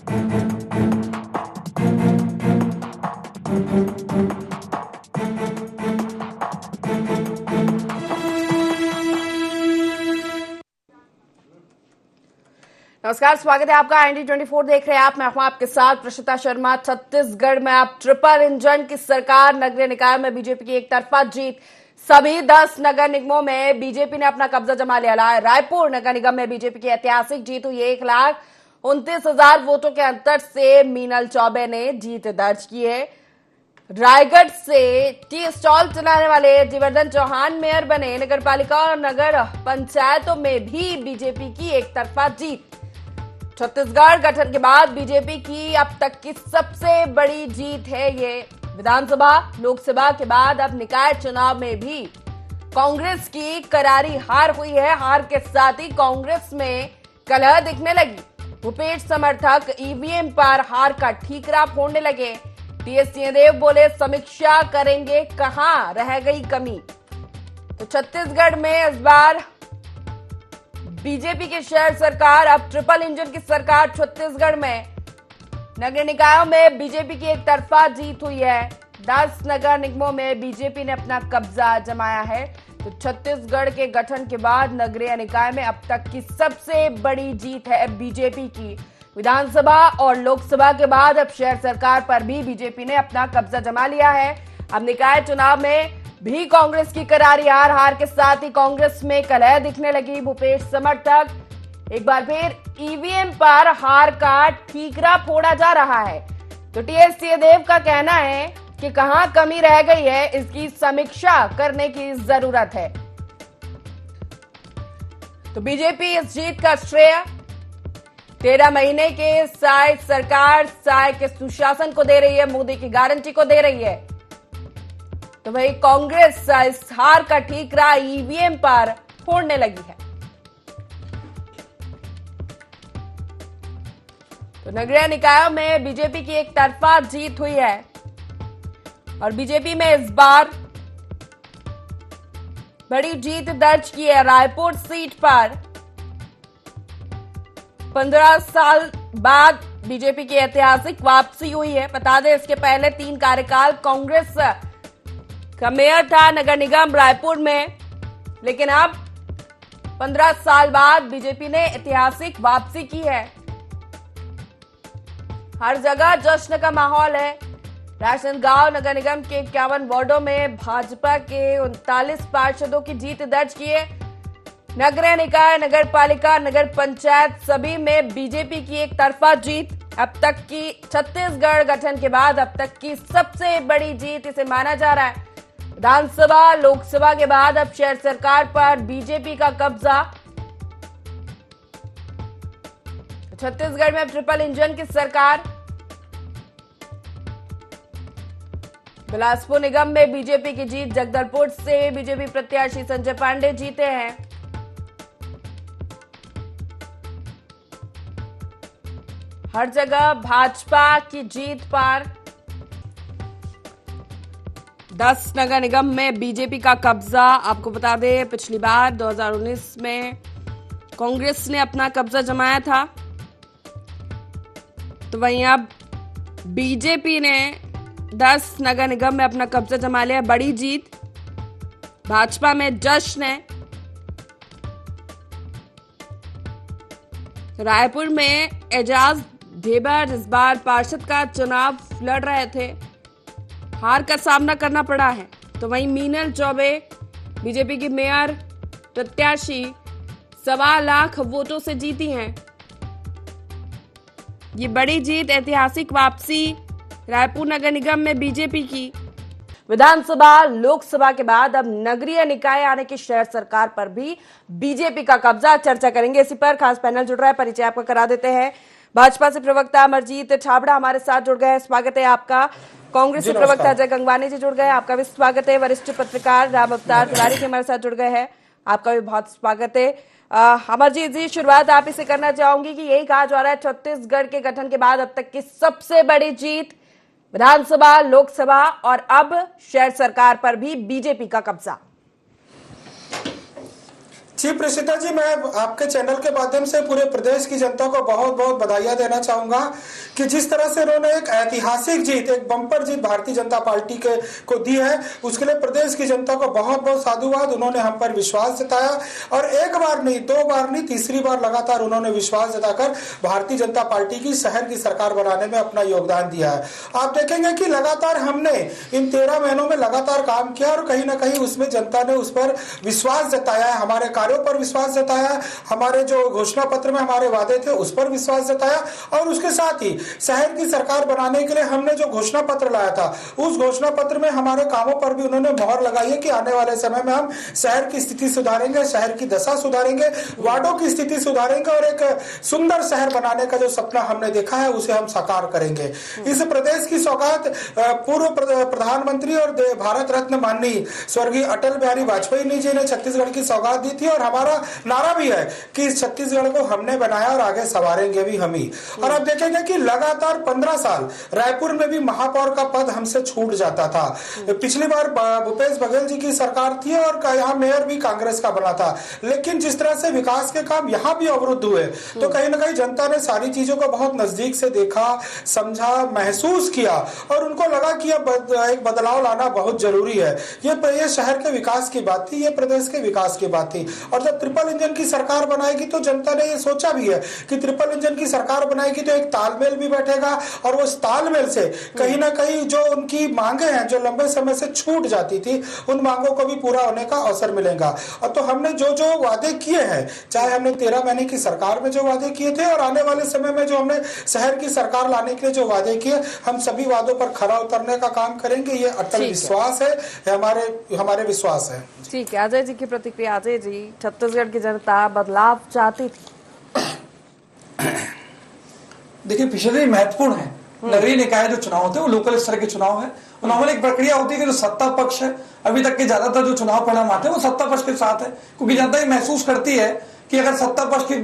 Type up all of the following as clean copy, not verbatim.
नमस्कार, स्वागत है आपका। ND24 देख रहे हैं आप। मैं हूं आपके साथ प्रशिता शर्मा। छत्तीसगढ़ में अब ट्रिपल इंजन की सरकार, नगरीय निकाय में बीजेपी की एक तरफा जीत। सभी 10 नगर निगमों में बीजेपी ने अपना कब्जा जमा लिया। रायपुर नगर निगम में बीजेपी की ऐतिहासिक जीत हुई। 1,29,000 वोटों के अंतर से मीनल चौबे ने जीत दर्ज की है। रायगढ़ से टी स्टॉल चलाने वाले जीवर्धन चौहान मेयर बने। नगर पालिका और नगर पंचायतों में भी बीजेपी की एक तरफा जीत। छत्तीसगढ़ गठन के बाद बीजेपी की अब तक की सबसे बड़ी जीत है ये। विधानसभा, लोकसभा के बाद अब निकाय चुनाव में भी कांग्रेस की करारी हार हुई है। हार के साथ ही कांग्रेस में कलह दिखने लगी। भूपेश समर्थक ईवीएम पर हार का ठीकरा फोड़ने लगे। टीएस सिंहदेव बोले, समीक्षा करेंगे, कहां रह गई कमी। तो छत्तीसगढ़ में इस बार बीजेपी की शहर सरकार, अब ट्रिपल इंजन की सरकार। छत्तीसगढ़ में नगर निकायों में बीजेपी की एक तरफा जीत हुई है। 10 नगर निगमों में बीजेपी ने अपना कब्जा जमाया है। तो छत्तीसगढ़ के गठन के बाद नगरीय निकाय में अब तक की सबसे बड़ी जीत है बीजेपी की। विधानसभा और लोकसभा के बाद अब शहर सरकार पर भी बीजेपी ने अपना कब्जा जमा लिया है। अब निकाय चुनाव में भी कांग्रेस की करारी हार। हार के साथ ही कांग्रेस में कलह दिखने लगी। भूपेश समर्थक एक बार फिर ईवीएम पर हार का ठीकरा फोड़ा जा रहा है। तो टीएस सिंहदेव का कहना है कि कहां कमी रह गई है, इसकी समीक्षा करने की जरूरत है। तो बीजेपी इस जीत का श्रेय 13 महीने के साय सरकार, साय के सुशासन को दे रही है, मोदी की गारंटी को दे रही है। तो वही कांग्रेस इस हार का ठीकरा ईवीएम पर फोड़ने लगी है। तो नगरीय निकायों में बीजेपी की एक तरफा जीत हुई है और बीजेपी में इस बार बड़ी जीत दर्ज की है। रायपुर सीट पर 15 साल बाद बीजेपी की ऐतिहासिक वापसी हुई है। बता दें, इसके पहले 3 कार्यकाल कांग्रेस का मेयर था नगर निगम रायपुर में, लेकिन अब 15 साल बाद बीजेपी ने ऐतिहासिक वापसी की है। हर जगह जश्न का माहौल है। राजनांदगांव नगर निगम के 51 वार्डों में भाजपा के 39 पार्षदों की जीत दर्ज की है। नगरीय निकाय, नगर पालिका, नगर पंचायत सभी में बीजेपी की एक तरफा जीत। अब तक की छत्तीसगढ़ गठन के बाद अब तक की सबसे बड़ी जीत इसे माना जा रहा है। विधानसभा, लोकसभा के बाद अब शहर सरकार पर बीजेपी का कब्जा। छत्तीसगढ़ में अब ट्रिपल इंजन की सरकार। बिलासपुर निगम में बीजेपी की जीत। जगदलपुर से बीजेपी प्रत्याशी संजय पांडे जीते हैं। हर जगह भाजपा की जीत पर 10 नगर निगम में बीजेपी का कब्जा। आपको बता दें, पिछली बार 2019 में कांग्रेस ने अपना कब्जा जमाया था, तो वहीं अब बीजेपी ने 10 नगर निगम में अपना कब्जा जमा लिया। बड़ी जीत। भाजपा में जश्न है। रायपुर में एजाज ढेबर इस बार पार्षद का चुनाव लड़ रहे थे, हार का सामना करना पड़ा है। तो वहीं मीनल चौबे बीजेपी की मेयर प्रत्याशी 1.25 लाख वोटों से जीती हैं। ये बड़ी जीत, ऐतिहासिक वापसी रायपुर नगर निगम में बीजेपी की। विधानसभा, लोकसभा के बाद अब नगरीय निकाय आने की शहर सरकार पर भी बीजेपी का कब्जा। चर्चा करेंगे इसी पर। खास पैनल जुड़ रहा है, परिचय आपका करा देते हैं। भाजपा से प्रवक्ता अमरजीत छाबड़ा हमारे साथ जुड़ गए हैं, स्वागत है आपका। कांग्रेस से प्रवक्ता अजय गंगवानी जी जुड़ गए, आपका भी स्वागत है। वरिष्ठ पत्रकार राम अवतार तिवारी जी हमारे साथ जुड़ गए हैं, आपका भी बहुत स्वागत है। अमरजीत जी, शुरुआत आप इसे करना चाहूंगी कि यही कहा जा रहा है छत्तीसगढ़ के गठन के बाद अब तक की सबसे बड़ी जीत, विधानसभा, लोकसभा और अब शहर सरकार पर भी बीजेपी का कब्जा। जी प्रशिता जी, मैं आपके चैनल के माध्यम से पूरे प्रदेश की जनता को बहुत बहुत बधाइयां देना चाहूंगा कि जिस तरह से उन्होंने एक ऐतिहासिक जीत, एक बम्पर जीत भारतीय जनता पार्टी के को दी है, उसके लिए प्रदेश की जनता को बहुत बहुत साधुवाद। उन्होंने हम पर विश्वास जताया और एक बार नहीं, दो बार नहीं, तीसरी बार लगातार उन्होंने विश्वास जताकर भारतीय जनता पार्टी की शहर की सरकार बनाने में अपना योगदान दिया है। आप देखेंगे कि लगातार हमने इन 13 महीनों में लगातार काम किया और कहीं ना कहीं उसमें जनता ने उस पर विश्वास जताया है, हमारे कार्यों पर विश्वास जताया, हमारे जो घोषणा पत्र में हमारे वादे थे उस पर विश्वास जताया और उसके साथ ही शहर की सरकार बनाने के लिए हमने जो घोषणा पत्र लाया था उस घोषणा पत्र में हमारे कामों पर भी उन्होंने मोहर लगाई है कि आने वाले समय में हम शहर की स्थिति सुधारेंगे, शहर की दशा सुधारेंगे, वार्डों की स्थिति सुधारेंगे और एक सुंदर शहर बनाने का जो सपना हमने देखा है उसे हम साकार करेंगे। इस प्रदेश की सौगात पूर्व प्रधानमंत्री और भारत रत्न माननीय स्वर्गीय अटल बिहारी वाजपेयी जी ने छत्तीसगढ़ की सौगात दी थी और हमारा नारा भी है कि इस छत्तीसगढ़ को हमने बनाया और आगे संवारेंगे भी हम ही। और आप देखेंगे कि लगातार 15 साल रायपुर में भी महापौर का पद हमसे छूट जाता था। पिछली बार भूपेश बघेल जी की सरकार थी और यहाँ मेयर भी कांग्रेस का बना था, लेकिन जिस तरह से विकास के काम यहाँ भी अवरुद्ध हुए तो कहीं ना कहीं जनता ने सारी चीजों को बहुत नजदीक से देखा, समझा, महसूस किया और उनको लगा कि अब एक बदलाव लाना बहुत जरूरी है। ये शहर के विकास की बात थी, ये प्रदेश के विकास की बात थी। और जब ट्रिपल इंजन की सरकार बनाएगी तो जनता ने ये सोचा भी है कि ट्रिपल इंजन की सरकार बनाएगी तो एक तालमेल भी बैठेगा और वो तालमेल से कहीं ना कहीं जो उनकी मांगे हैं जो लंबे समय से छूट जाती थी उन मांगों को भी पूरा होने का अवसर मिलेगा। और तो हमने जो जो वादे किए हैं, चाहे हमने 13 महीने की सरकार में जो वादे किए थे और आने वाले समय में जो हमने शहर की सरकार लाने के लिए जो वादे किए, हम सभी वादों पर खरा उतरने का काम करेंगे। ये अटल विश्वास है, हमारे विश्वास है। ठीक है, अजय जी की प्रतिक्रिया। अजय जी, छत्तीसगढ़ की जनता बदलाव चाहती थी। देखिए पिछले महत्वपूर्ण है, नगरीय निकाय जो चुनाव होते हैं वो लोकल स्तर के चुनाव है। नॉर्मल एक प्रक्रिया होती है कि जो सत्ता पक्ष है, अभी तक के ज्यादातर जो चुनाव परिणाम आते हैं वो सत्ता पक्ष के साथ है, क्योंकि जनता ये महसूस करती है कि अगर सत्ता पक्ष के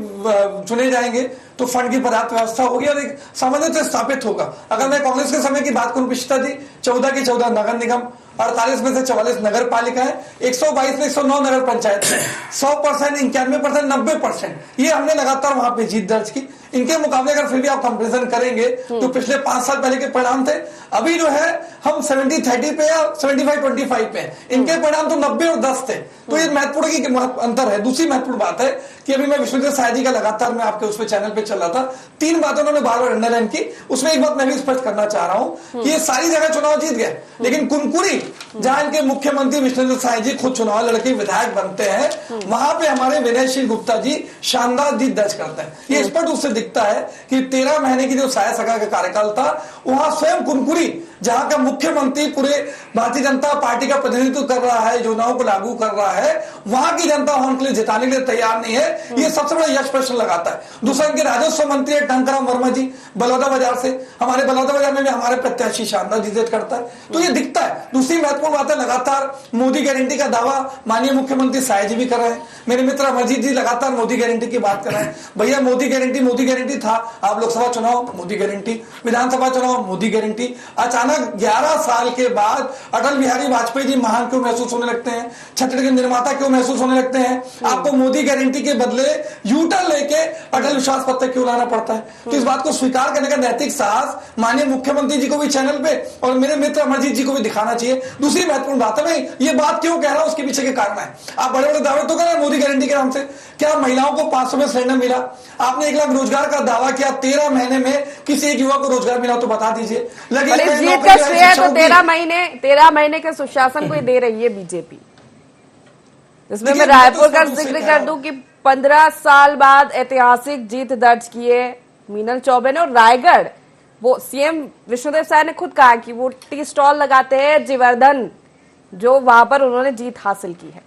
चुने जाएंगे तो फंड की पर्याप्त व्यवस्था होगी और एक सामंजस्य स्थापित होगा। अगर मैं कांग्रेस के समय की बात करूं, पिछता थी 14 की 14 नगर निगम, 48 में से 44 नगर पालिकाएं, 122 में 109 नगर पंचायत, 100%, 91%, 90%, ये हमने लगातार वहां पे जीत दर्ज की। इनके मुकाबले अगर फिर भी आप कंपेरिजन करेंगे तो पिछले 5 साल पहले के परिणाम थे, अभी जो है हम 70-30 पे या 75-25 पे, इनके परिणाम तो 90 और 10 थे। तो ये महत्वपूर्ण अंतर है। दूसरी महत्वपूर्ण बात है कि अभी मैं विश्वजीत साय जी का लगातार मैं आपके उस पे चैनल पे चल रहा था, 3 बातें उन्होंने बार बार अंडरलाइन की, उसमें एक बात मैं भी स्पष्ट करना चाह रहा हूं कि ये सारी जगह चुनाव जीत गए, लेकिन कुनकुरी जहां इनके मुख्यमंत्री विश्वजीत साय जी खुद चुनाव लड़के विधायक बनते हैं, वहां पे हमारे विनयशील गुप्ता जी शानदार जीत दर्ज करते हैं। ये स्पष्ट रूप से दिखता है कि 13 महीने की जो साय सरकार का कार्यकाल था, वहां स्वयं कुनकुरी जहां का मुख्यमंत्री पूरे भारतीय जनता पार्टी का प्रतिनिधित्व कर रहा है, योजनाओं को लागू कर रहा है, वहां की जनता वहां के लिए जिताने के लिए तैयार नहीं है। ये सबसे बड़ा यश प्रश्न लगाता है। दूसरा, इनके राजस्व मंत्री है टंकराम वर्मा जी, बलौदा बाजार से, हमारे बलौदा बाजार में भी हमारे प्रत्याशी शानदार जीत करता है, तो ये दिखता है। दूसरी महत्वपूर्ण बात है, लगातार मोदी गारंटी का दावा माननीय मुख्यमंत्री साय जी भी कर रहे हैं, मेरे मित्र अमरजीत जी लगातार मोदी गारंटी की बात कर रहे हैं। भैया मोदी गारंटी था, आप लोकसभा चुनाव मोदी गारंटी, विधानसभा चुनाव मोदी गारंटी, अचानक 11 साल के बाद अटल बिहारी वाजपेयी जी महान क्यों महसूस होने लगते हैं, छत्तीसगढ़ के निर्माता क्यों महसूस होने लगते हैं, आपको मोदी गारंटी के बदले यूटर्न लेके अटल विश्वास पत्र क्यों लाना पड़ता है। तो इस बात को स्वीकार करने का नैतिक साहस माननीय मुख्यमंत्री जी को भी चैनल पे और मेरे मित्र अमरजीत जी को भी दिखाना चाहिए। दूसरी महत्वपूर्ण बात है, मैं ये बात क्यों कह रहा हूं, उसके पीछे के कारण है। आप बड़े बड़े दावे तो कर रहे हैं मोदी गारंटी के नाम से, क्या महिलाओं को 500 में सिलेंडर मिला? आपने 1 लाख रोजगार का दावा किया, 13 महीने में किसी एक युवा को रोजगार मिला तो बता दीजिए। लेकिन 13 महीने के सुशासन को दे रही है बीजेपी। इसमें मैं रायपुर का जिक्र कर दूं कि 15 साल बाद ऐतिहासिक जीत दर्ज किए मीनल चौबे ने, और रायगढ़ वो सीएम विष्णुदेव साय ने खुद कहा कि वो टी स्टॉल लगाते हैं जीवर्धन, जो वहां पर उन्होंने जीत हासिल की है।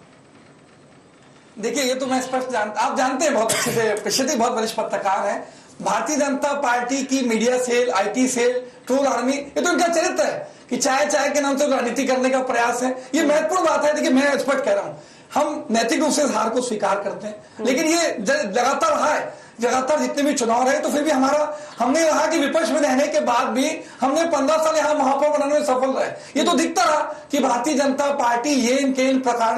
देखिए ये तो मैं स्पष्ट आप जानते हैं बहुत अच्छे से, पिछले बहुत वरिष्ठ पत्रकार है, भारतीय जनता पार्टी की media cell, IT cell, troll army, ये तो इनका चरित्र है कि चाय के नाम से राजनीति करने का प्रयास है। ये महत्वपूर्ण बात है। देखिए मैं स्पष्ट कह रहा हूं, हम नैतिक रूप से हार को स्वीकार करते हैं, लेकिन ये लगातार रहा है लगातार जितने भी चुनाव रहे, तो फिर भी हमने कहा कि विपक्ष में रहने के बाद भी हमने 15 साल यहाँ महापौर बनाने में सफल रहे। ये तो दिखता रहा कि भारतीय जनता पार्टी ये प्रकार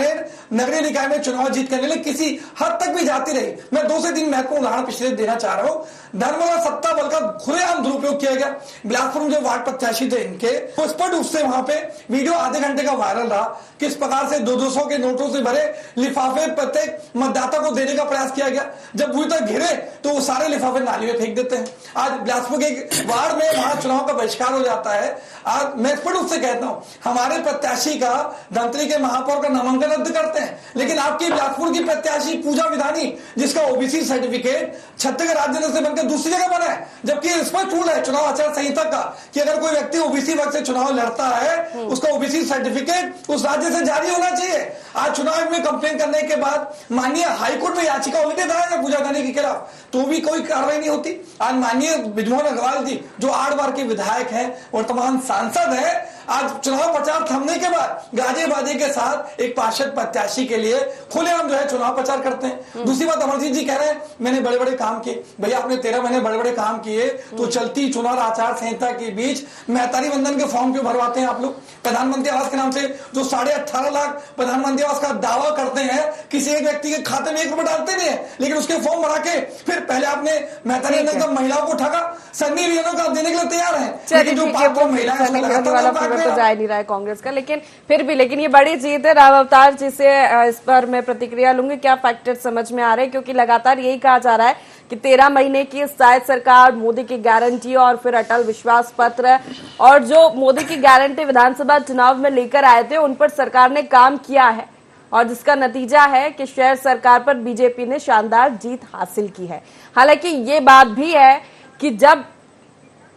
नगरीय निकाय में चुनाव जीत करने लिए किसी हद तक भी जाती रही। मैं 2 से 3 महत्वपूर्ण उदाहरण पिछले देना चाह रहा हूँ। धर्म और सत्ता बल का खुलेआम दुरुपयोग किया गया। बिलासपुर में जो वार्ड प्रत्याशी थे इनके, वो स्पष्ट रूप से वहां पे वीडियो आधे घंटे का वायरल रहा, किस प्रकार से 200 के नोटों से भरे लिफाफे प्रत्येक मतदाता को देने का प्रयास किया गया। जब बुरी तक घिरे तो वो सारे लिफाफे नाली में फेंक देते हैं। आज बिलासपुर के वार्ड में वहां चुनाव का बहिष्कार हो जाता है। आज मैं स्पष्ट रूप से कहता हूं, हमारे प्रत्याशी का धमतरी के महापौर का नामांकन रद्द करते हैं, लेकिन आपकी बिलासपुर की प्रत्याशी पूजा विधानी, जिसका ओबीसी सर्टिफिकेट छत्तीसगढ़ राज्य से बनकर दूसरी जगह बना है, जबकि स्पष्ट रूल है चुनाव आचार संहिता का कि अगर कोई व्यक्ति ओबीसी वर्ग से चुनाव लड़ता है, उसका ओबीसी सर्टिफिकेट उस राज्य से जारी होना चाहिए। आज चुनाव में कंप्लेन करने के बाद माननीय हाईकोर्ट में याचिका ऑलरेडी दायर है पूजा विधानी के खिलाफ, तो भी कोई कार्रवाई नहीं होती। आज माननीय बृजमोहन अग्रवाल जी, जो 8 बार के विधायक हैं, वर्तमान सांसद है, आज चुनाव प्रचार थमने के बाद गाजे बाजे के साथ एक पार्षद प्रत्याशी के लिए खुलेआम जो है चुनाव प्रचार करते हैं। दूसरी बात, अमरजीत जी कह रहे हैं मैंने बड़े बड़े काम किए। भैया आपने 13 महीने बड़े बड़े काम किए, तो चलती चुनाव आचार संहिता के बीच मेहतारी वंदन के फॉर्म क्यों भरवाते हैं आप लोग? प्रधानमंत्री आवास के नाम से जो 18.5 लाख प्रधानमंत्री आवास का दावा करते हैं, किसी एक व्यक्ति के खाते में 1 रुपए डालते नहीं है, लेकिन उसके फॉर्म भरा के फिर पहले आपने मेहतारी वंदन का महिलाओं को ठगा, सन्नी लियोनों का देने के लिए तैयार है, लेकिन जो पात्र महिलाएं तो जा नहीं रहा है कांग्रेस का, लेकिन फिर भी ये बड़ी जीत है। राम अवतार जी से इस पर मैं प्रतिक्रिया लूंगी, क्या फैक्टर समझ में आ रहे हैं? क्योंकि लगातार यही कहा जा रहा है कि 13 महीने की शायद सरकार, मोदी की गारंटी और फिर अटल विश्वास पत्र और जो मोदी की गारंटी विधानसभा चुनाव में लेकर आए थे, उन पर सरकार ने काम किया है, और जिसका नतीजा है कि शहर सरकार पर बीजेपी ने शानदार जीत हासिल की है। हालांकि ये बात भी है कि जब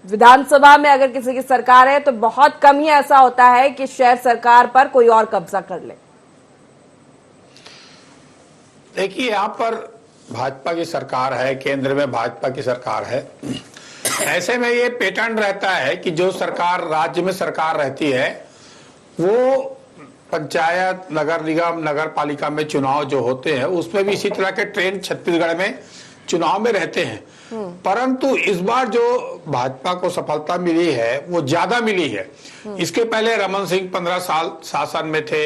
विधानसभा में अगर किसी की सरकार है तो बहुत कम ही ऐसा होता है कि शहर सरकार पर कोई और कब्जा कर ले। देखिए, यहाँ पर भाजपा की सरकार है, केंद्र में भाजपा की सरकार है। ऐसे में ये पैटर्न रहता है कि जो सरकार राज्य में सरकार रहती है, वो पंचायत, नगर निगम, नगर पालिका में चुनाव जो होते हैं, उसमें भी इसी तरह के ट्रेंड छत्तीसगढ़ में चुनाव में रहते हैं। परंतु इस बार जो भाजपा को सफलता मिली है वो ज्यादा मिली है। इसके पहले रमन सिंह 15 साल शासन में थे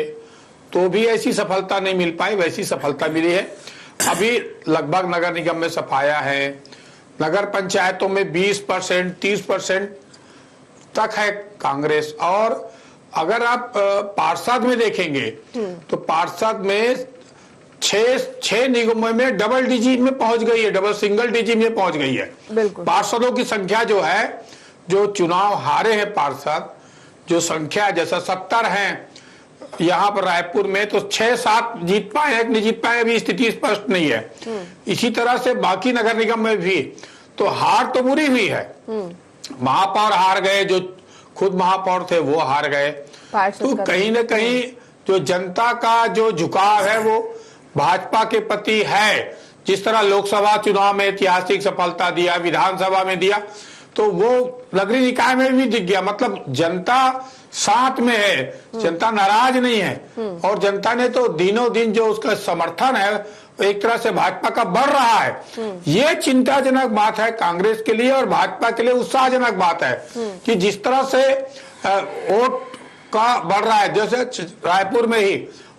तो भी ऐसी सफलता नहीं मिल पाई, वैसी सफलता मिली है। अभी लगभग नगर निगम में सफाया है, नगर पंचायतों में 20%, 30% तक है कांग्रेस। और अगर आप पार्षद में देखेंगे तो पार्षद में 6 निगमों में डबल डिजिट में पहुंच गई है, डबल सिंगल डिजिट में पहुंच गई है। पार्षदों की संख्या जो है, जो चुनाव हारे हैं पार्षद, जो संख्या जैसा 70 हैं यहाँ पर रायपुर में, तो 6-7 जीत पाए हैं, नहीं जीत पाए, अभी स्थिति स्पष्ट नहीं है। इसी तरह से बाकी नगर निगम में भी तो हार तो बुरी हुई है। महापौर हार गए, जो खुद महापौर थे वो हार गए। तो कहीं ना कहीं जो जनता का जो झुकाव है वो भाजपा के प्रति है। जिस तरह लोकसभा चुनाव में ऐतिहासिक सफलता दिया, विधानसभा में दिया, तो वो नगरीय निकाय में भी दिख गया। मतलब जनता साथ में है, जनता नाराज नहीं है, और जनता ने तो दिनों दिन जो उसका समर्थन है एक तरह से भाजपा का बढ़ रहा है। ये चिंताजनक बात है कांग्रेस के लिए, और भाजपा के लिए उत्साहजनक बात है कि जिस तरह से वोट का बढ़ रहा है। जैसे रायपुर में ही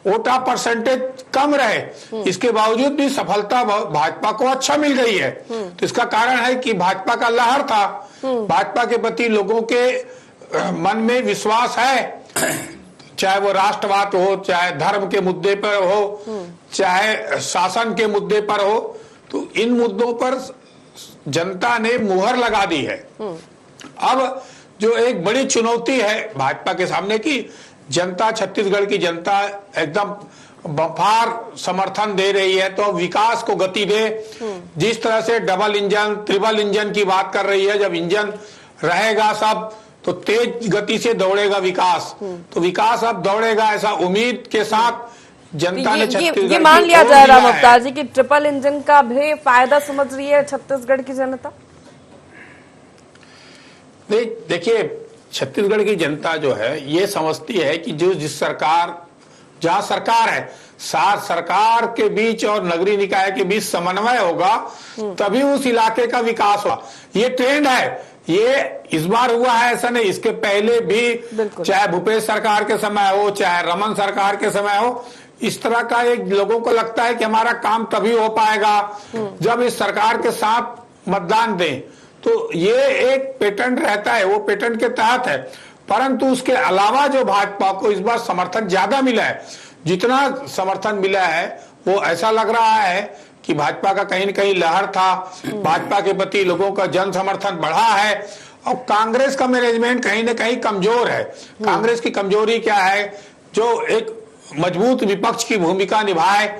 वोटा परसेंटेज कम रहे, इसके बावजूद भी सफलता भाजपा को अच्छा मिल गई है। तो इसका कारण है कि भाजपा का लहर था, भाजपा के प्रति लोगों के मन में विश्वास है, चाहे वो राष्ट्रवाद हो, चाहे धर्म के मुद्दे पर हो, चाहे शासन के मुद्दे पर हो। तो इन मुद्दों पर जनता ने मुहर लगा दी है। अब जो एक बड़ी चुनौती है भाजपा के सामने की, जनता, छत्तीसगढ़ की जनता एकदम बफार समर्थन दे रही है, तो विकास को गति दे। जिस तरह से डबल इंजन, ट्रिपल इंजन की बात कर रही है, जब इंजन रहेगा सब तो तेज गति से दौड़ेगा विकास, तो विकास अब दौड़ेगा, ऐसा उम्मीद के साथ जनता ने छत्तीसगढ़ ये मान लिया जाए राम अवतार जी कि ट्रिपल इंजन का भी फायदा समझ रही है छत्तीसगढ़ की जनता। देखिए, छत्तीसगढ़ की जनता जो है ये समझती है कि जो जिस सरकार, जहां सरकार है, सरकार के बीच और नगरीय निकाय के बीच समन्वय होगा, तभी उस इलाके का विकास होगा। ये ट्रेंड है, ये इस बार हुआ है ऐसा नहीं, इसके पहले भी चाहे भूपेश सरकार के समय हो, चाहे रमन सरकार के समय हो, इस तरह का एक लोगों को लगता है कि हमारा काम तभी हो पाएगा जब इस सरकार के साथ मतदान दें। तो ये एक पेटेंट रहता है, वो पेटेंट के तहत है। परंतु उसके अलावा जो भाजपा को इस बार समर्थन ज्यादा मिला है, जितना समर्थन मिला है वो ऐसा लग रहा है कि भाजपा का कहीं न कहीं लहर था, भाजपा के प्रति लोगों का जन समर्थन बढ़ा है। और कांग्रेस का मैनेजमेंट कहीं न कहीं कमजोर है। कांग्रेस की कमजोरी क्या है? जो एक मजबूत विपक्ष की भूमिका निभाए,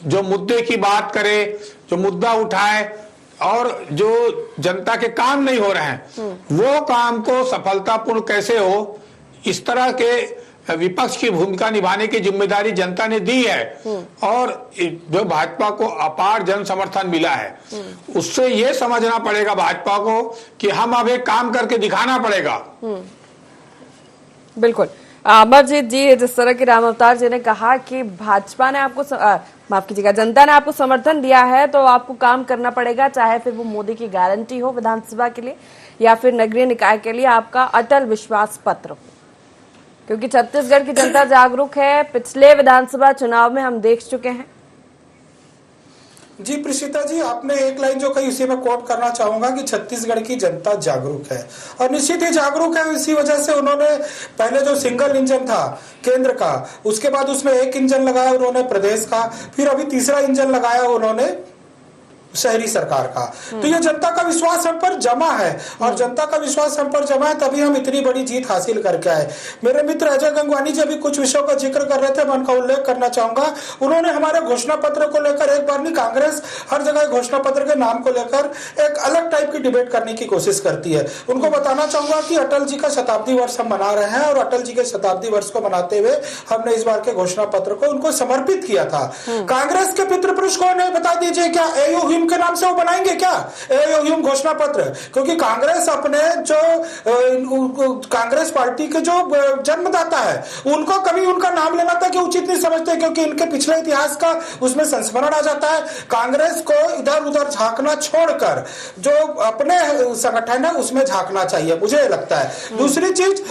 जो मुद्दे की बात करे, जो मुद्दा उठाए, और जो जनता के काम नहीं हो रहे हैं वो काम को सफलतापूर्ण कैसे हो, इस तरह के विपक्ष की भूमिका निभाने की जिम्मेदारी जनता ने दी है। और जो भाजपा को अपार जन समर्थन मिला है, उससे ये समझना पड़ेगा भाजपा को कि हम अब एक काम करके दिखाना पड़ेगा। बिल्कुल। अमरजीत जी, जिस तरह की राम अवतार जी ने कहा कि भाजपा ने आपको माफ कीजिएगा, जनता ने आपको समर्थन दिया है तो आपको काम करना पड़ेगा, चाहे फिर वो मोदी की गारंटी हो विधानसभा के लिए या फिर नगरीय निकाय के लिए आपका अटल विश्वास पत्र हो, क्योंकि छत्तीसगढ़ की जनता जागरूक है। पिछले विधानसभा चुनाव में हम देख चुके हैं। जी प्रीशिता जी, आपने एक लाइन जो कही उसी में कोट करना चाहूंगा कि छत्तीसगढ़ की जनता जागरूक है, और निश्चित ही जागरूक है। इसी वजह से उन्होंने पहले जो सिंगल इंजन था केंद्र का, उसके बाद उसमें एक इंजन लगाया उन्होंने प्रदेश का, फिर अभी तीसरा इंजन लगाया उन्होंने शहरी सरकार का। तो ये जनता का विश्वास हम पर जमा है, और जनता का विश्वास हम पर जमा है तभी हम इतनी बड़ी जीत हासिल करके आए। मेरे मित्र अजय गंगवानी जी अभी कुछ विषयों का जिक्र कर रहे थे, मैं उनका उल्लेख करना चाहूंगा। उन्होंने हमारे घोषणा पत्र को लेकर, एक बार नहीं कांग्रेस हर जगह घोषणा पत्र के नाम को लेकर एक अलग टाइप की डिबेट करने की कोशिश करती है। उनको बताना चाहूंगा कि अटल जी का शताब्दी वर्ष हम मना रहे हैं, और अटल जी के शताब्दी वर्ष को मनाते हुए हमने इस बार के घोषणा पत्र को उनको समर्पित किया था। कांग्रेस के पितृपुरुष कौन है बता दीजिए, क्या एयू हिम के नाम से वो बनाएंगे क्या एयू हिम घोषणा पत्र? क्योंकि कांग्रेस अपने जो कांग्रेस पार्टी के जो जन्मदाता है उनको कभी उनका नाम लेना था कि उचित नहीं समझते, क्योंकि इनके पिछले इतिहास का उसमें संस्मरण आ जाता है। कांग्रेस को इधर उधर झांकना छोड़कर जो अपने संगठन है उसमें झांकना चाहिए, मुझे लगता है। दूसरी चीज,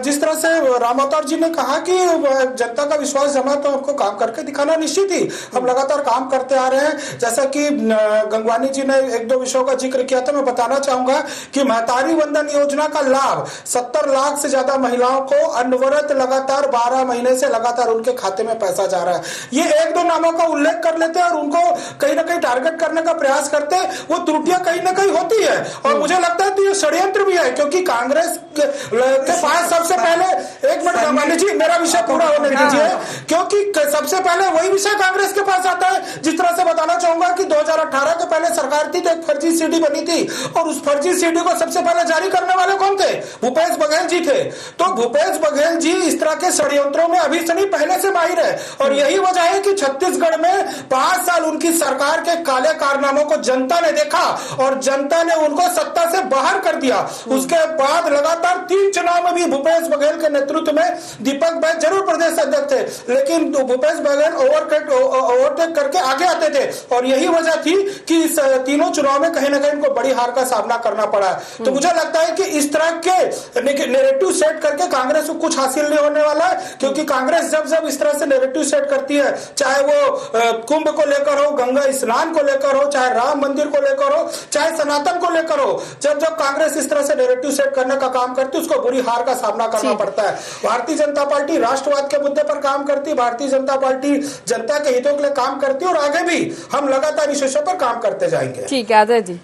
जिस तरह से राम अवतार जी ने कहा कि जनता का विश्वास जमा, तो हमको काम करके दिखाना निश्चित ही हम लगातार काम करते आ रहे हैं। जैसा कि गंगवानी जी ने एक दो विषयों का जिक्र किया था, मैं बताना चाहूंगा कि महतारी वंदन योजना का लाभ 70 लाख से ज्यादा महिलाओं को अनवरत लगातार 12 महीने से लगातार उनके खाते में पैसा जा रहा है। ये एक दो नामों का उल्लेख कर लेते हैं और उनको कहीं ना कहीं टारगेट करने का प्रयास करते हैं, वो त्रुटियां कहीं ना कहीं होती है, और मुझे लगता है कि ये षड्यंत्र भी है, क्योंकि कांग्रेस के पास सबसे पहले, एक मिनट गंगवानी जी मेरा विषय पूरा होने दीजिए, क्योंकि सबसे पहले वही विषय कांग्रेस के पास आता है। जिस तरह से बताना चाहूंगा कि 2018 के पहले सरकार थी तो एक फर्जी सीडी बनी थी, और उस फर्जी सीडी को सबसे पहले जारी करने वाले कौन थे? भूपेश बघेल जी थे। तो भूपेश बघेल जी इस तरह के षड्यंत्रों में अभी से नहीं पहले से माहिर है, और यही वजह है कि छत्तीसगढ़ में 5 साल उनकी सरकार के काले कारनामों को जनता ने देखा और जनता ने उनको सत्ता से बाहर कर दिया। उसके बाद लगातार 3 चुनाव में भी भूपेश बघेल के नेतृत्व में दीपक बैज जरूर प्रदेश अध्यक्ष थे, लेकिन भूपेश बघेल ओवरटेक करके आगे आते थे, और यही वजह थी कि इस तीनों चुनाव में कहीं ना कहीं इनको बड़ी हार का सामना करना पड़ा। तो मुझे लगता है कि इस तरह के नैरेटिव सेट करके कांग्रेस को कुछ हासिल नहीं होने वाला है, क्योंकि कांग्रेस जब जब इस तरह से नैरेटिव सेट करती है, चाहे वो कुंभ को लेकर हो, गंगा स्नान को लेकर हो, चाहे राम मंदिर को लेकर हो, चाहे सनातन को लेकर हो, जब जब कांग्रेस इस तरह से नैरेटिव सेट करने का काम करती है उसको बुरी हार का सामना करना पड़ता है। भारतीय जनता पार्टी राष्ट्रवाद के मुद्दे पर काम करती है, भारतीय जनता पार्टी जनता के हितों के लिए काम करती है, और आगे भी हम लगातार इस विषय पर काम करते जाएंगे। ठीक है अजय जी।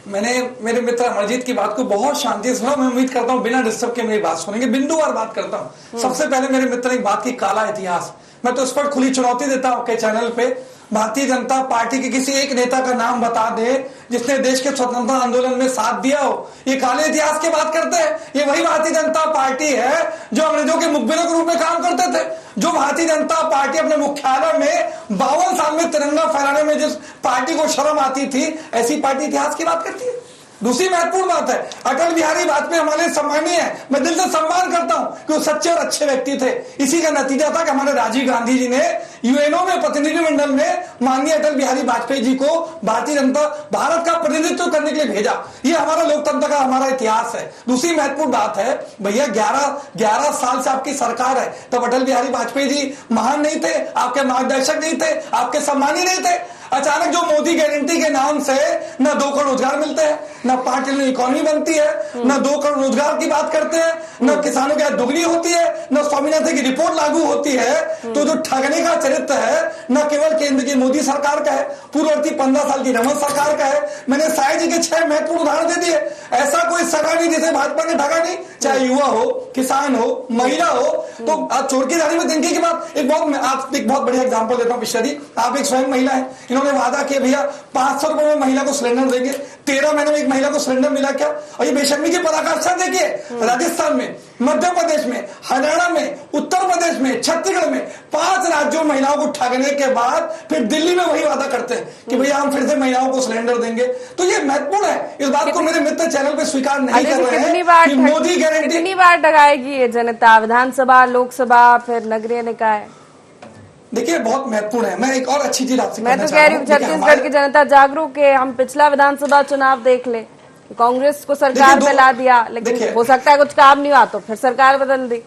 मैंने मेरे मित्र अमरजीत की बात को बहुत शांति से सुना। मैं उम्मीद करता हूं बिना डिस्टर्ब के मेरी बात सुनेंगे। बिंदुवार बात करता हूं। सबसे पहले मेरे मित्र एक बात की काला इतिहास, मैं तो उस पर खुली चुनौती देता हूं के चैनल पे, भारतीय जनता पार्टी के किसी एक नेता का नाम बता दे जिसने देश के स्वतंत्रता आंदोलन में साथ दिया हो। ये काले इतिहास की बात करते हैं। ये वही भारतीय जनता पार्टी है जो अंग्रेजों के मुखबिरों के रूप में काम करते थे, जो भारतीय जनता पार्टी अपने मुख्यालय में 52 साल में तिरंगा फहराने में जिस पार्टी को शर्म आती थी, ऐसी पार्टी इतिहास की बात करती है। दूसरी महत्वपूर्ण बात है, अटल बिहारी वाजपेयी हमारे सम्मानीय है, मैं दिल से सम्मान करता हूं कि वो सच्चे और अच्छे व्यक्ति थे। इसी का नतीजा था कि हमारे राजीव गांधी जी ने यूएनओ में प्रतिनिधिमंडल में माननीय अटल बिहारी वाजपेयी जी को भारतीय जनता भारत का प्रतिनिधित्व करने के लिए भेजा। ये हमारा लोकतंत्र का हमारा इतिहास है। दूसरी महत्वपूर्ण बात है, भैया 11 साल से आपकी सरकार है, तब अटल बिहारी वाजपेयी जी महान नहीं थे, आपके मार्गदर्शक नहीं थे, आपके सम्मानी नहीं थे। अचानक जो मोदी गारंटी के नाम से न 2 करोड़ रोजगार मिलते हैं, न 5 ट्रिलियन इकोनॉमी बनती है, न 2 करोड़ रोजगार की बात करते हैं, न किसानों की आय दुगनी होती है, न स्वामीनाथन की रिपोर्ट लागू होती है। तो जो ठगने का चरित्र है न केवल केंद्र की मोदी सरकार का है, पूर्ववर्ती 15 साल की रमन सरकार का है। मैंने साय जी के 6 महत्वपूर्ण उदाहरण दे दिए। ऐसा कोई सरकार नहीं जिसे भाजपा ने ठगा नहीं, चाहे युवा हो, किसान हो, महिला हो। तो आप चोर की दाढ़ी में तिनके की बात, एक बहुत बढ़िया एग्जाम्पल देता हूँ पिछले दी। आप एक स्वयं महिला है, इन्होंने वादा किया भैया 500 रुपए में महिला को सिलेंडर देंगे, 13 महीने में एक महिला को सिलेंडर मिला क्या? और ये बेशर्मी की पराकाष्ठा देखिए, राजस्थान में, मध्य प्रदेश में, हरियाणा में, उत्तर प्रदेश में, छत्तीसगढ़ में 5 राज्यों में महिलाओं को ठगने के बाद फिर दिल्ली में वही वादा करते हैं कि भैया हम फिर से महिलाओं को सिलेंडर देंगे। तो ये महत्वपूर्ण है। इस बात को मेरे मित्र चैनल पे स्वीकार नहीं कर रहे हैं कि मोदी गारंटी। कितनी बार ठगाएगी ये जनता? विधानसभा, लोकसभा, फिर नगरीय निकाय। देखिए बहुत महत्वपूर्ण है। मैं एक और अच्छी चीज आपसे मैं तो कह रही हूँ छत्तीसगढ़ की जनता जागरूक है। हम पिछला विधानसभा चुनाव देख ले, कांग्रेस को सरकार पे ला दिया, लेकिन हो सकता है कुछ काम नहीं हुआ तो फिर सरकार बदल दी।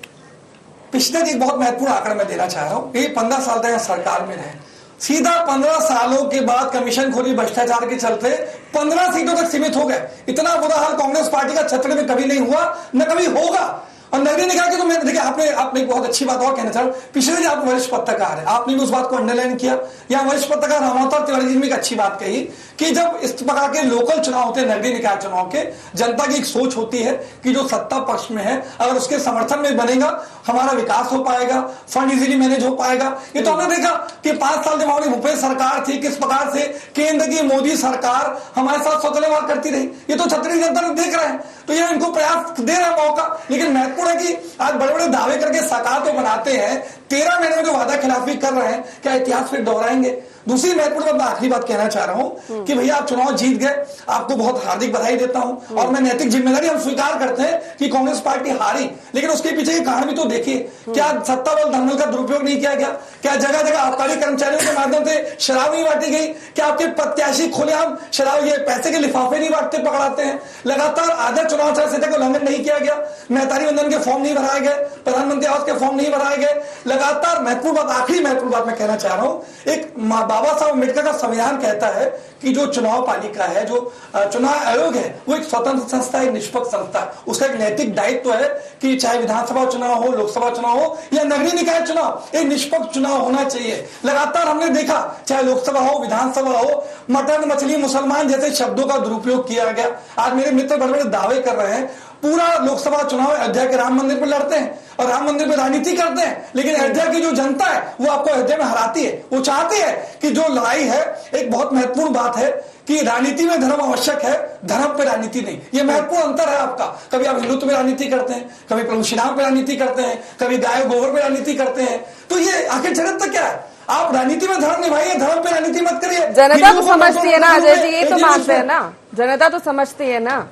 पिछले एक बहुत महत्वपूर्ण आंकड़ा मैं देना चाह रहा हूँ। ये 15 साल तक सरकार में रहे, सीधा 15 सालों के बाद कमीशन खोरी भ्रष्टाचार के चलते 15 सीटों तक सीमित हो गए। इतना बुरा हाल कांग्रेस पार्टी का छत्तीसगढ़ में कभी नहीं हुआ, न कभी होगा। और नगरीय निकाय की तो मैंने देखिए, आपने एक बहुत अच्छी बात और कहना चाहूँ। पिछले दिन आप वरिष्ठ पत्रकार है, आपने भी उस बात को अंडरलाइन किया। या वरिष्ठ पत्रकार रामावतार तिवारी जी ने एक अच्छी बात कही कि जब इस प्रकार के लोकल चुनाव होते हैं, नगरीय निकाय चुनाव के, जनता की एक सोच होती है कि जो सत्ता पक्ष में है अगर उसके समर्थन में बनेगा हमारा विकास हो पाएगा, फंड इजीली मैनेज हो पाएगा। ये तो हमने देखा कि 5 साल जब हमारी भूपेश सरकार थी, किस प्रकार से केंद्र की मोदी सरकार हमारे साथ स्वतंत्र व्यवहार करती रही। ये तो छत्तीसगढ़ जनता देख रहे हैं, तो ये इनको प्रयास दे रहा है मौका। लेकिन महत्वपूर्ण है कि आज बड़े बड़े दावे करके साकार तो बनाते हैं, 13 महीने में जो वादा खिलाफी कर रहे हैं, क्या इतिहास फिर दोहराएंगे? दूसरी महत्वपूर्ण बात, आखिरी बात कहना चाह रहा हूं कि भैया आप चुनाव जीत गए, आपको बहुत हार्दिक बधाई देता हूं। और मैं नैतिक जिम्मेदारी हम स्वीकार करते हैं कि कांग्रेस पार्टी हारी, लेकिन उसके पीछे के कारण भी तो देखिए। क्या सत्ता बल धनबल का दुरुपयोग नहीं किया गया? क्या जगह जगह आबकारी कर्मचारियों के माध्यम से शराब नहीं बांटी गई? क्या आपके प्रत्याशी खुलेआम शराब ये पैसे के लिफाफे नहीं बांटते पकड़ाते हैं? लगातार आदर्श चुनाव आचार संहिता का उल्लंघन नहीं किया गया, मेहतारी वंदन के फॉर्म नहीं भराए गए, प्रधानमंत्री आवास के फॉर्म नहीं भराए गए। लगातार महत्वपूर्ण बात, आखिरी महत्वपूर्ण बात मैं कहना चाह रहा हूं, एक बाबा साहब अम्बेडकर का संविधान कहता है कि जो चुनाव पालिका है, जो चुनाव आयोग है, वो एक स्वतंत्र संस्था, एक निष्पक्ष संस्था है। उसका एक नैतिक दायित्व है कि चाहे विधानसभा चुनाव हो, लोकसभा चुनाव हो या नगरीय निकाय चुनाव, एक निष्पक्ष चुनाव होना चाहिए। लगातार हमने देखा, चाहे लोकसभा हो, विधानसभा हो, मटन मछली मुसलमान जैसे शब्दों का दुरुपयोग किया गया। आज मेरे मित्र बड़े बड़े दावे कर रहे हैं, पूरा लोकसभा चुनाव अयोध्या के राम मंदिर पर लड़ते हैं और राम मंदिर पर राजनीति करते हैं, लेकिन अयोध्या की जो जनता है वो आपको अयोध्या में हराती है। वो चाहती है कि जो लड़ाई है, एक बहुत महत्वपूर्ण बात है कि राजनीति में धर्म आवश्यक है, धर्म पे राजनीति नहीं। ये महत्वपूर्ण अंतर है आपका। कभी आप हिंदुत्व में राजनीति करते हैं, कभी प्रभु श्री राम पे राजनीति करते हैं, कभी गाय गोबर पे राजनीति करते हैं। तो ये आखिर चरित्र क्या है? आप राजनीति में धर्म निभाइए, धर्म पे राजनीति मत करिए। जनता तो समझती है ना अजय जी, ये तो मानते हैं ना, जनता तो समझती है ना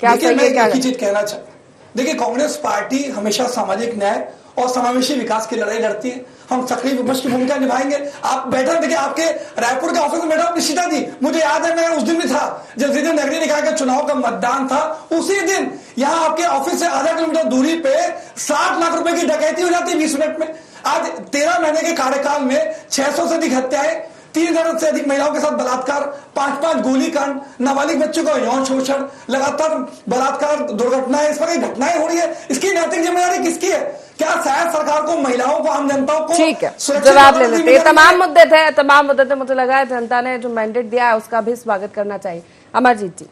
क्या सही है क्या गलत। चीज कहना चाहता, देखिए कांग्रेस पार्टी हमेशा सामाजिक न्याय और समावेशी विकास की लड़ाई लड़ती है। हम सक्रिय विपक्ष की भूमिका निभाएंगे। आप बैठे, देखिए आपके रायपुर के ऑफिस में बैठा निशिता जी, मुझे याद है मैं उस दिन भी था जब जिस दिन नगरीय निकाय का चुनाव का मतदान था, उसी दिन यहाँ आपके ऑफिस से आधा किलोमीटर दूरी पे 60 लाख रुपए की डकैती हो जाती है 20 मिनट में। आज 13 महीने के कार्यकाल में 600 से अधिक हत्याएं, 3000 से अधिक महिलाओं के साथ बलात्कार, 5-5 गोलीकांड, नाबालिग बच्चों का यौन शोषण, लगातार बलात्कार, दुर्घटनाएं, इस पर घटनाएं हो रही है। इसकी नैतिक जिम्मेदारी किसकी है? क्या शायद सरकार को, महिलाओं को, आम जनता को? ठीक है, जवाब ले लेते हैं। तमाम मुद्दे थे। मुझे लगा है जनता ने जो मैंडेट दिया है उसका भी स्वागत करना चाहिए। अमरजीत जी,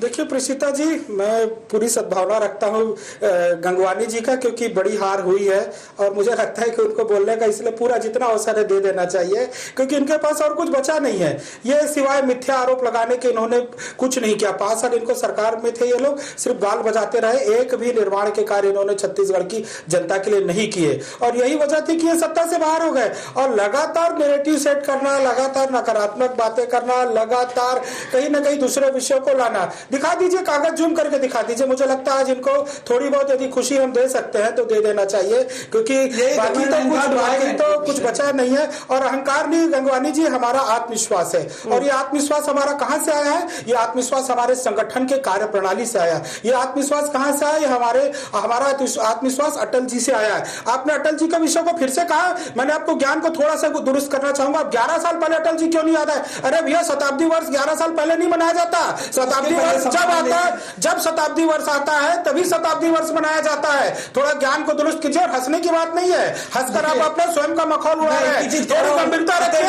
देखिए प्रीशिता जी, मैं पूरी सद्भावना रखता हूँ गंगवानी जी का, क्योंकि बड़ी हार हुई है और मुझे लगता है कि उनको बोलने का इसलिए पूरा जितना अवसर है दे देना चाहिए, क्योंकि इनके पास और कुछ बचा नहीं है। ये सिवाय मिथ्या आरोप लगाने के इन्होंने कुछ नहीं किया। 5 साल इनको सरकार में थे, ये लोग सिर्फ गाल बजाते रहे, एक भी निर्माण के कार्य इन्होंने छत्तीसगढ़ की जनता के लिए नहीं किए और यही वजह थी कि ये सत्ता से बाहर हो गए। और लगातार नैरेटिव सेट करना, लगातार नकारात्मक बातें करना, लगातार कहीं ना कहीं दूसरे विषयों को लाना। दिखा दीजिए, कागज जूम करके दिखा दीजिए। मुझे लगता है आज इनको थोड़ी बहुत यदि खुशी हम दे सकते हैं तो दे देना चाहिए, क्योंकि बाकी तो कुछ बचा नहीं है। और अहंकार नहीं गंगवानी जी, हमारा आत्मविश्वास है। और ये आत्मविश्वास हमारा कहां से आया है? ये आत्मविश्वास हमारे संगठन के कार्य प्रणाली से आया। ये आत्मविश्वास कहां से आया? हमारा आत्मविश्वास अटल जी से आया है। आपने अटल जी के विषय को फिर से कहा, मैंने आपको ज्ञान को थोड़ा सा दुरुस्त करना चाहूंगा। 11 साल पहले अटल जी क्यों नहीं याद है? अरे भैया, शताब्दी वर्ष 11 साल पहले नहीं मनाया जाता। शताब्दी वर्ष जब आता है, जब शताब्दी वर्ष आता है तभी शताब्दी वर्ष मनाया जाता है। थोड़ा ज्ञान को दुरुस्त कीजिए। और हंसने की बात नहीं है, हंसकर आप अपने स्वयं का मखौल उड़ा रहे हैं। थोड़ी गंभीरता रखिए।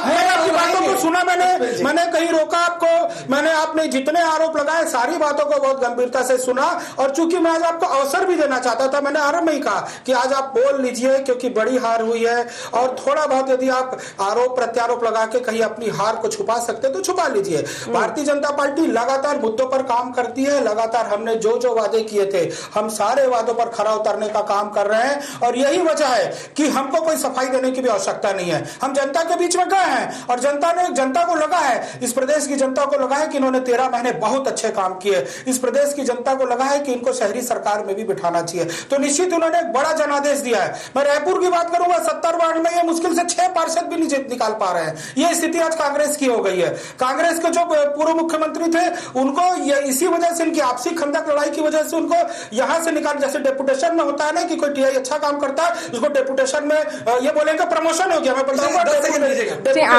मैंने आपकी बातों को सुना, मैंने कहीं रोका आपको, मैंने आपने जितने आरोप लगाए सारी बातों को बहुत गंभीरता से सुना। और चूंकि मैं आज आपको अवसर भी देना चाहता था, मैंने आरंभ में ही कहा कि आज आप बोल लीजिए, क्योंकि बड़ी हार हुई है। और थोड़ा बहुत यदि आप आरोप प्रत्यारोप लगा के कहीं अपनी हार को छुपा सकते तो छुपा लीजिए। भारतीय जनता पार्टी लगातार मुद्दों पर काम करती है। लगातार हमने जो जो वादे किए थे, हम सारे वादों पर खरा उतरने का काम कर रहे हैं। और यही वजह है कि हमको कोई सफाई देने की भी आवश्यकता नहीं है। हम जनता के बीच में गए हैं और जनता को लगा है, इस प्रदेश की जनता को लगा है कि इन्होंने 13 महीने बहुत अच्छे काम किए। इस प्रदेश की जनता को लगा है कि इनको शहरी सरकार में भी बिठाना चाहिए। तो निश्चित उन्होंने एक बड़ा जनादेश दिया है। मैं रायपुर की बात करूंगा, 70 वार्ड में ये मुश्किल से 6 पार्षद भी नहीं निकाल पा रहे हैं। ये स्थिति आज कांग्रेस की हो गई है। कांग्रेस के जो पूर्व मुख्यमंत्री थे, उनको इसी वजह से, इनकी आपसी खंदक लड़ाई की वजह से उनको यहां से निकाल, जैसे डेपुटेशन में होता है ना कि कोई टीआई अच्छा काम करता है, उसको डेपुटेशन में ये बोलेंगे प्रमोशन हो गया, मैं बताऊंगा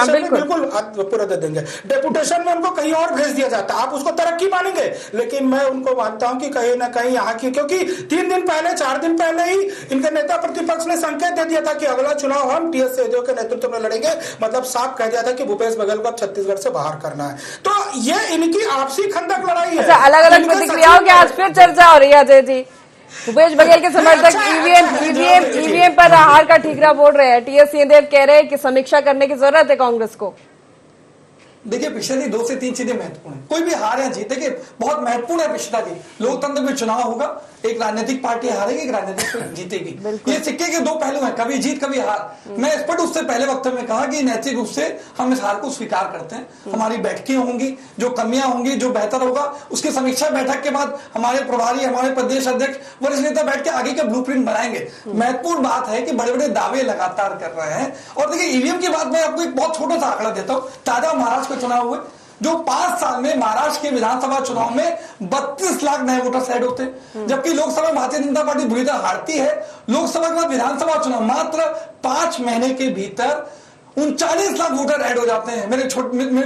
बिल्कुल पूरा दे देंगे। डेपुटेशन में उनको कहीं और भेज दिया जाता है, आप उसको तरक्की मानेंगे। लेकिन मैं उनको मानता हूं कि कहीं ना कहीं यहाँ की, क्योंकि 3 दिन पहले 4 दिन पहले ही इनके नेता प्रतिपक्ष ने संकेत दे दिया था कि अगला चुनाव हम टीएस सिंहदेव के नेतृत्व में लड़ेंगे। मतलब साफ कह दिया था कि भूपेश बघेल को छत्तीसगढ़ से बाहर करना है। तो ये इनकी आपसी खंदक लड़ाई है। अलग अलग प्रतिक्रियाओं की आज फिर चर्चा हो रही है अजय जी। भूपेश बघेल के समर्थक ईवीएम पर हार का ठीकरा बोल रहे हैं। टीएस सिंहदेव कह रहे हैं कि समीक्षा करने की जरूरत है कांग्रेस को। देखिए पिछले 2 से 3 चीजें महत्वपूर्ण है। कोई भी हार या जीते के बहुत महत्वपूर्ण है पिछला जी। लोकतंत्र में चुनाव होगा, एक राजनीतिक पार्टी हारेगी, एक राजनीतिक जीतेगी। ये सिक्के के 2 पहलू हैं, कभी जीत कभी हार। मैं स्पष्ट उससे पहले वक्त में कहा कि नैतिक रूप से हम इस हार को स्वीकार करते हैं। हमारी बैठकें होंगी, जो कमियां होंगी, जो बेहतर होगा, उसकी समीक्षा बैठक के बाद हमारे प्रभारी, हमारे प्रदेश अध्यक्ष, वरिष्ठ नेता बैठ के आगे का ब्लूप्रिंट बनाएंगे। महत्वपूर्ण बात है कि बड़े बड़े दावे लगातार कर रहे हैं। और देखिए ईवीएम की बात मैं आपको एक बहुत छोटा सा आंकड़ा देता हूं। ताजा महाराष्ट्र चुनाव हुए, जो 5 साल में महाराष्ट्र के विधानसभा चुनाव में 32 लाख नए वोटर्स ऐड होते हैं, जबकि लोकसभा भारतीय जनता पार्टी बुरी तरह हारती है। लोकसभा के बाद विधानसभा चुनाव मात्र 5 महीने के भीतर 39 लाख वोटर ऐड हो जाते हैं। मेरे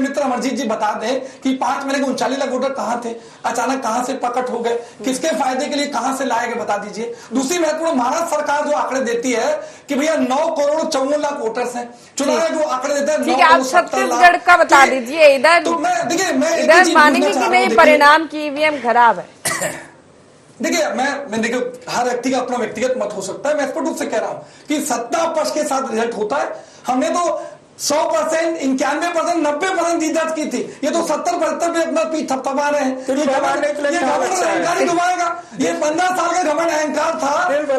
मित्र अमरजीत जी बता दें कि 5 महीने के 39 लाख वोटर कहां थे, अचानक कहां से प्रकट हो गए, किसके फायदे के लिए कहां से लाए गए, बता दीजिए। दूसरी महत्वपूर्ण, महाराष्ट्र सरकार जो आंकड़े देती है कि भैया 9 करोड़ 54 लाख वोटर्स हैं, चुनाव जो आंकड़े देता है 9 करोड़ 70 लाख। छत्तीसगढ़ का बता दीजिए। इधर तो देखिए मैं इधर मानेंगे कि नहीं परिणाम की ईवीएम खराब है। देखिए मैं देखिए हर व्यक्ति का अपना व्यक्तिगत मत हो सकता है। मैं स्पष्ट रूप से कह रहा हूं कि सत्ता पक्ष के साथ रिजल्ट होता है। हमने तो 100%, 91%, 90% जीत दर्ज की थी। ये तो 70-75 पे अपना पीठ थपथपा रहे हैं। ये अहंकार ही डुबाएगा। ये 15 साल का घमंड अहंकार था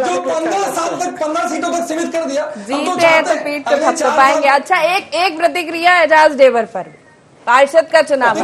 जो 15 साल तक 15 सीटों तक सीमित कर दिया। जीते हैं तो पीठ पे थपथपाएंगे। अच्छा, एक प्रतिक्रिया एजाज डेवर पर, पार्षद का चुनाव।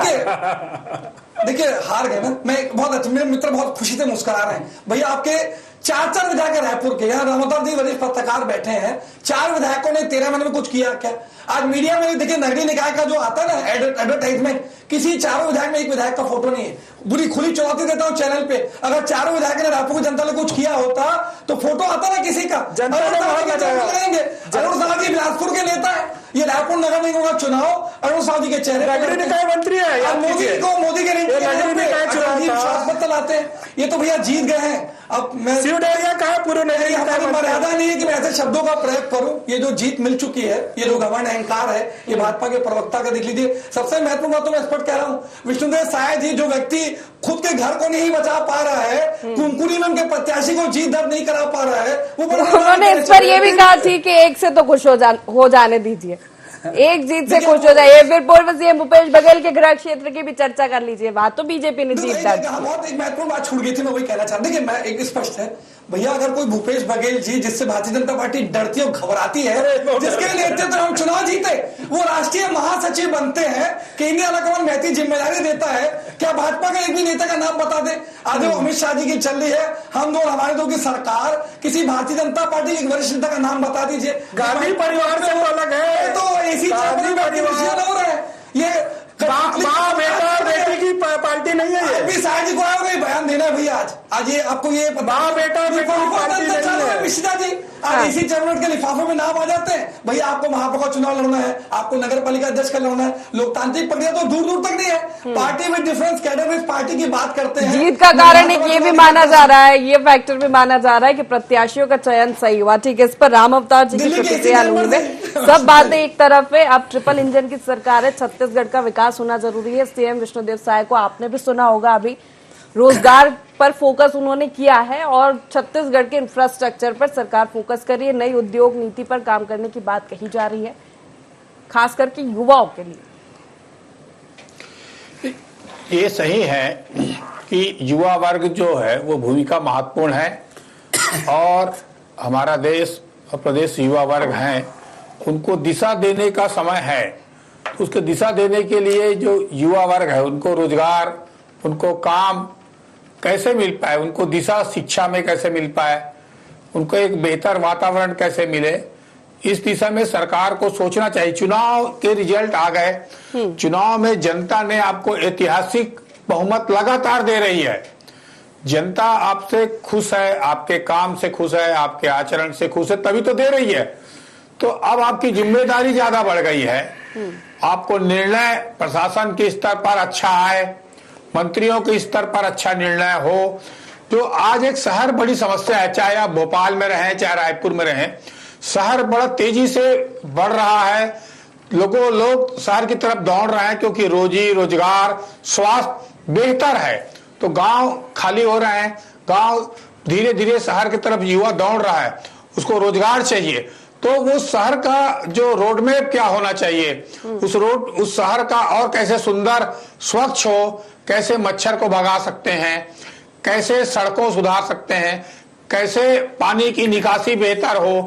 देखिए हार गए ना। मैं बहुत अच्छा, मेरे मित्र बहुत खुशी से मुस्कुरा रहे हैं। भैया आपके 4 विधायक रायपुर के, यहाँ रामोदर जी वरिष्ठ पत्रकार बैठे हैं, 4 विधायकों ने 13 महीने में कुछ किया क्या? आज मीडिया में देखिए नगरीय निकाय का जो आता है ना एडवर्टाइजमेंट, किसी 4 विधायक में एक विधायक का फोटो नहीं है। बुरी खुली चुनौती देता हूं चैनल पे, अगर 4 विधायक ने रायपुर की जनता ने कुछ किया होता तो फोटो आता ना किसी का, जनता ने लगाएंगे। अरुण साहब जी बिलासपुर के नेता है, ये रायपुर नगर निगम का चुनाव अरुण साहु जी के चेहरे नगरीय निकाय मंत्री है याद कीजिए। मोदी के ये नगरीय निकाय चुनाव था। लाते हैं, ये तो भैया जीत गए हैं। अब मैं सिवडेरिया कहा पूरे नगरीय निकाय हमारी मंत्री। मर्यादा नहीं है कि मैं ऐसे शब्दों का प्रयोग करूं। ये जो जीत मिल चुकी है, ये जो घमंड अहंकार है, ये भाजपा के प्रवक्ता का देख लीजिए। सबसे महत्वपूर्ण बात तो मैं स्पष्ट कह रहा हूं, विष्णुदेव साय जी जो व्यक्ति खुद के घर को नहीं बचा पा रहा है, कुनकुनी में उनके प्रत्याशी को जीत दर्ज नहीं करा पा रहा है, वो उन्होंने इस पर यह भी कहा थी कि एक से तो खुश हो जाने दीजिए, एक जीत से खुश हो जाइए। फिर पूर्व सीएम भूपेश बघेल के गृह क्षेत्र की भी चर्चा कर लीजिए। वहां तो बीजेपी ने जीत दर्ज की। बहुत एक महत्वपूर्ण बात छूट गई थी, मैं वही कहना चाहता। देखिए मैं एक स्पष्ट है भैया, अगर कोई भूपेश बघेल जी जिससे भारतीय जनता पार्टी डरती और घबराती है, जिसके नेतृत्व हम चुनाव जीते, वो राष्ट्रीय महासचिव बनते हैं, केंद्रीय अलकमल महती जिम्मेदारी देता है, क्या भाजपा का एक भी नेता का नाम बता दे? आज वो अमित शाह जी की चल रही है, हम दो हमारे दो की सरकार, किसी भारतीय जनता पार्टी के वरिष्ठ नेता का नाम बता दीजिए। गांधी परिवार से वो अलग है, तो ऐसी हो रहा है ये माँ बेटा बेटी की पार्टी नहीं है ये। अभी शाह जी को आओगे बयान देना है भैया, आज ये आपको ये माँ बेटा बेटी की पार्टी नहीं है। मिश्रा जी आज इसी चरणों के लिफाफे में नाम आ जाते हैं। भैया आपको महापौर चुनाव लड़ना है, आपको नगर पालिका अध्यक्ष का लड़ना है, लोकतांत्रिक प्रक्रिया तो दूर दूर तक नहीं है। पार्टी में डिफरेंस कैडर में पार्टी की बात करते हैं। जीत का कारण एक ये भी माना जा रहा है, ये फैक्टर भी माना जा रहा है कि प्रत्याशियों का चयन सही हुआ। ठीक है, इस पर राम अवतार जी की प्रतिक्रिया लूंगी। सब बातें एक तरफ है, अब ट्रिपल इंजन की सरकार है, छत्तीसगढ़ का विकास होना जरूरी है। सीएम विष्णुदेव साय को आपने भी सुना होगा, अभी रोजगार पर फोकस उन्होंने किया है और छत्तीसगढ़ के इंफ्रास्ट्रक्चर पर सरकार फोकस कर रही है। नई उद्योग नीति पर काम करने की बात कही जा रही है, खास करके युवाओं के लिए। ये सही है कि युवा वर्ग जो है वो भूमिका महत्वपूर्ण है और हमारा देश और प्रदेश युवा वर्ग हैं, उनको दिशा देने का समय है। उसके दिशा देने के लिए जो युवा वर्ग है उनको रोजगार, उनको काम कैसे मिल पाए, उनको दिशा शिक्षा में कैसे मिल पाए, उनको एक बेहतर वातावरण कैसे मिले, इस दिशा में सरकार को सोचना चाहिए। चुनाव के रिजल्ट आ गए, चुनाव में जनता ने आपको ऐतिहासिक बहुमत लगातार दे रही है। जनता आपसे खुश है, आपके काम से खुश है, आपके आचरण से खुश है, तभी तो दे रही है। तो अब आपकी जिम्मेदारी ज्यादा बढ़ गई है। आपको निर्णय प्रशासन के स्तर पर अच्छा आए, मंत्रियों के स्तर पर अच्छा निर्णय हो। जो आज एक शहर बड़ी समस्या है, चाहे आप भोपाल में रहें चाहे रायपुर में रहें, शहर बड़ा तेजी से बढ़ रहा है। लोग शहर की तरफ दौड़ रहे हैं क्योंकि रोजी रोजगार स्वास्थ्य बेहतर है। तो गांव खाली हो रहे हैं, गांव धीरे धीरे शहर की तरफ युवा दौड़ रहा है, उसको रोजगार चाहिए। तो वो शहर का जो रोडमैप क्या होना चाहिए, उस शहर का और कैसे सुंदर स्वच्छ हो, कैसे मच्छर को भगा सकते हैं, कैसे सड़कों सुधार सकते हैं, कैसे पानी की निकासी बेहतर हो,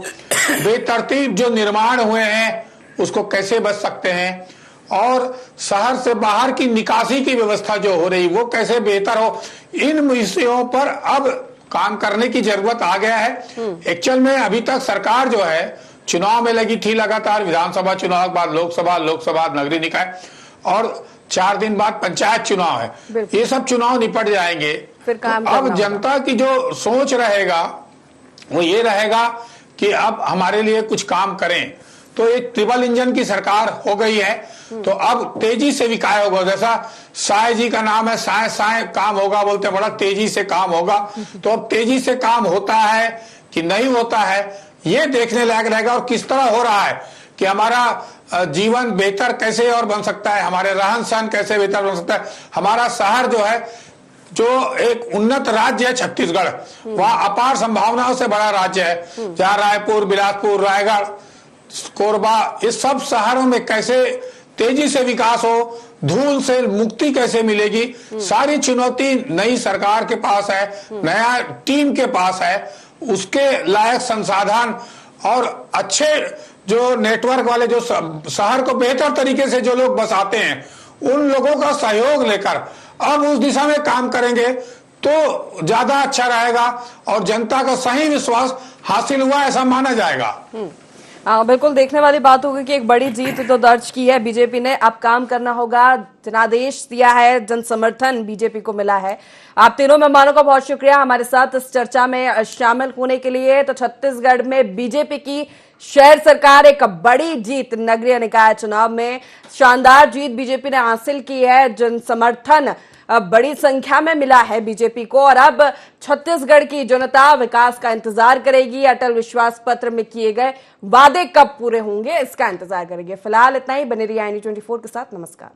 बेतरतीब जो निर्माण हुए हैं उसको कैसे बच सकते हैं, और शहर से बाहर की निकासी की व्यवस्था जो हो रही वो कैसे बेहतर हो। इन विषयों पर अब काम करने की जरूरत आ गया है। एक्चुअल में अभी तक सरकार जो है चुनाव में लगी थी लगातार, विधानसभा चुनाव के बाद लोकसभा नगरीय निकाय और 4 दिन बाद पंचायत चुनाव है। ये सब चुनाव निपट जाएंगे। फिर काम तो अब जनता की जो सोच रहेगा वो ये रहेगा कि अब हमारे लिए कुछ काम करें। तो एक ट्रिपल इंजन की सरकार हो गई है, तो अब तेजी से विकास होगा। जैसा साय जी का नाम है, साय काम होगा बोलते हैं, बड़ा तेजी से काम होगा। तो अब तेजी से काम होता है कि नहीं होता है ये देखने लायक रहेगा, और किस तरह हो रहा है कि हमारा जीवन बेहतर कैसे और बन सकता है, हमारे रहन सहन कैसे बेहतर बन सकता है। हमारा शहर जो है, जो एक उन्नत राज्य है छत्तीसगढ़, वह अपार संभावनाओं से बड़ा राज्य है। जहाँ रायपुर, बिलासपुर, रायगढ़, कोरबा, इस सब शहरों में कैसे तेजी से विकास हो, धूल से मुक्ति कैसे मिलेगी, सारी चुनौती नई सरकार के पास है, नया टीम के पास है। उसके लायक संसाधन और अच्छे जो नेटवर्क वाले जो शहर को बेहतर तरीके से जो लोग बसाते हैं, उन लोगों का सहयोग लेकर अब उस दिशा में काम करेंगे तो ज्यादा अच्छा रहेगा और जनता का सही विश्वास हासिल हुआ ऐसा माना जाएगा। बिल्कुल देखने वाली बात होगी कि एक बड़ी जीत तो दर्ज की है बीजेपी ने। अब काम करना होगा, जनादेश दिया है, जन समर्थन बीजेपी को मिला है। आप तीनों मेहमानों का बहुत शुक्रिया हमारे साथ इस चर्चा में शामिल होने के लिए। तो छत्तीसगढ़ में बीजेपी की शहर सरकार एक बड़ी जीत नगरीय निकाय चुनाव में शानदार जीत बीजेपी ने हासिल की है। जन समर्थन बड़ी संख्या में मिला है बीजेपी को और अब छत्तीसगढ़ की जनता विकास का इंतजार करेगी। अटल विश्वास पत्र में किए गए वादे कब पूरे होंगे इसका इंतजार करेंगे। फिलहाल इतना ही। बने रहिए IND24 के साथ। नमस्कार।